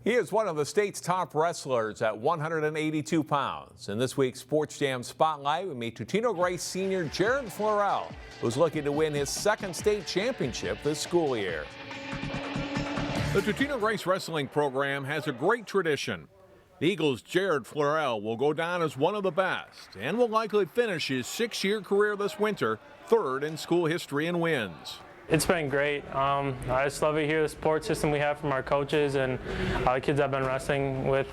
He is one of the state's top wrestlers at 182 pounds. In this week's Sports Jam Spotlight, we meet Totino-Grace senior Jared Florell, who's looking to win his second state championship this school year. The Totino-Grace wrestling program has a great tradition. The Eagles' Jared Florell will go down as one of the best and will likely finish his 6-year career this winter, third in school history in wins. It's been great. I just love it here, the support system we have from our coaches and the kids I've been wrestling with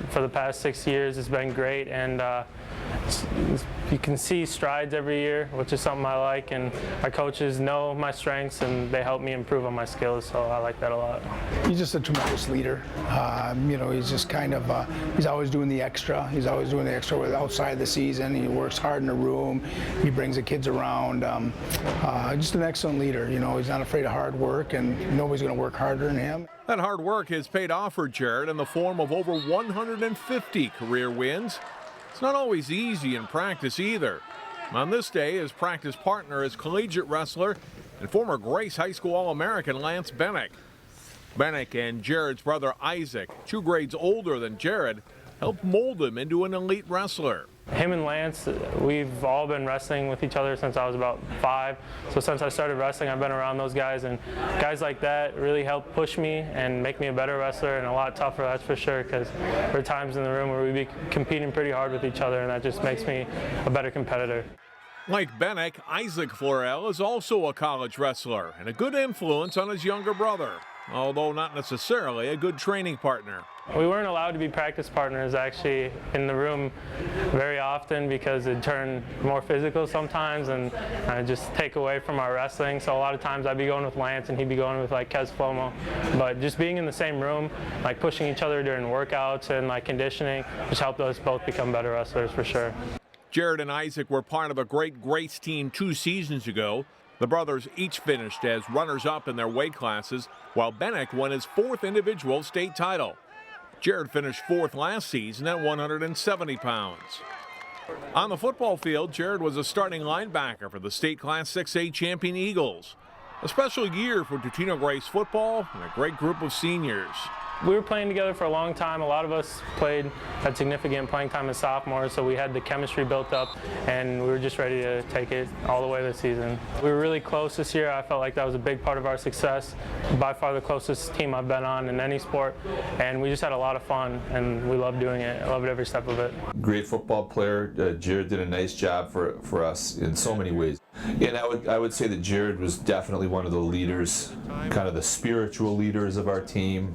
for the past 6 years. It's been great, and you can see strides every year, which is something I like, and our coaches know my strengths and they help me improve on my skills, so I like that a lot. He's just a tremendous leader. He's just kind of, he's always doing the extra. He's always doing the extra outside the season. He works hard in the room. He brings the kids around. Just an excellent leader. He's not afraid of hard work, and nobody's going to work harder than him. That hard work has paid off for Jared in the form of over 150 career wins. It's not always easy in practice either. On this day, his practice partner is collegiate wrestler and former Grace High School All-American Lance Bennick. Bennick and Jared's brother Isaac, 2 grades older than Jared, helped mold him into an elite wrestler. Him and Lance, we've all been wrestling with each other since I was about 5. So since I started wrestling, I've been around those guys, and guys like that really help push me and make me a better wrestler and a lot tougher, that's for sure, because there are times in the room where we be competing pretty hard with each other, and that just makes me a better competitor. Like Bennick, Isaac Florell is also a college wrestler and a good influence on his younger brother, although not necessarily a good training partner. We weren't allowed to be practice partners actually in the room very often because it turned more physical sometimes and just take away from our wrestling. So a lot of times I'd be going with Lance and he'd be going with like Kez Flomo. But just being in the same room, like pushing each other during workouts and like conditioning, just helped us both become better wrestlers for sure. Jared and Isaac were part of a great Grace team 2 seasons ago. The brothers each finished as runners-up in their weight classes, while Bennick won his 4th individual state title. Jared finished 4th last season at 170 pounds. On the football field, Jared was a starting linebacker for the state Class 6A champion Eagles. A special year for Totino-Grace football and a great group of seniors. We were playing together for a long time. A lot of us had significant playing time as sophomores, so we had the chemistry built up, and we were just ready to take it all the way this season. We were really close this year. I felt like that was a big part of our success. By far the closest team I've been on in any sport, and we just had a lot of fun, and we loved doing it. I loved every step of it. Great football player. Jared did a nice job for us in so many ways. And I would say that Jared was definitely one of the leaders, kind of the spiritual leaders of our team.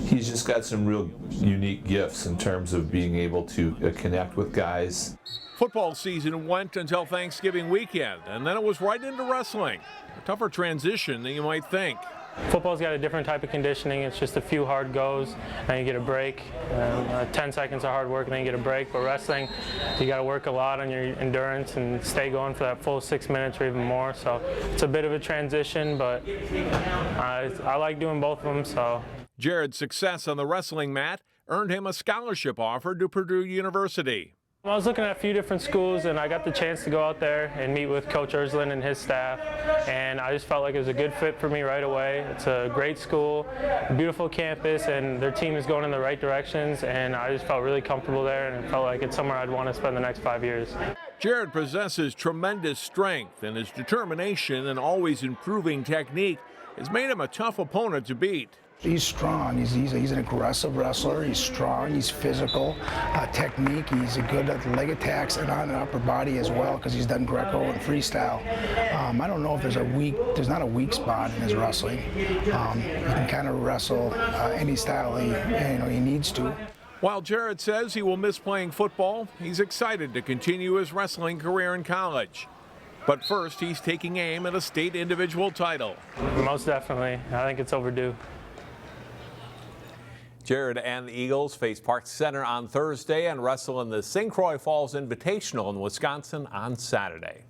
He's just got some real unique gifts in terms of being able to connect with guys. Football season went until Thanksgiving weekend, and then it was right into wrestling. A tougher transition than you might think. Football's got a different type of conditioning. It's just a few hard goes, and you get a break. 10 seconds of hard work, and then you get a break. But wrestling, you got to work a lot on your endurance and stay going for that full 6 minutes or even more. So it's a bit of a transition, but I like doing both of them. So Jared's success on the wrestling mat earned him a scholarship offer to Purdue University. I was looking at a few different schools, and I got the chance to go out there and meet with Coach Ersland and his staff, and I just felt like it was a good fit for me right away. It's a great school, a beautiful campus, and their team is going in the right directions, and I just felt really comfortable there, and it felt like it's somewhere I'd want to spend the next 5 years. Jared possesses tremendous strength, and his determination and always improving technique has made him a tough opponent to beat. He's strong. He's an aggressive wrestler. He's strong. He's physical. Technique. He's good at leg attacks and on and upper body as well because he's done Greco and freestyle. I don't know if there's not a weak spot in his wrestling. He can kind of wrestle any style he needs to. While Jared says he will miss playing football, he's excited to continue his wrestling career in college. But first, he's taking aim at a state individual title. Most definitely. I think it's overdue. Jared and the Eagles face Park Center on Thursday and wrestle in the St. Croix Falls Invitational in Wisconsin on Saturday.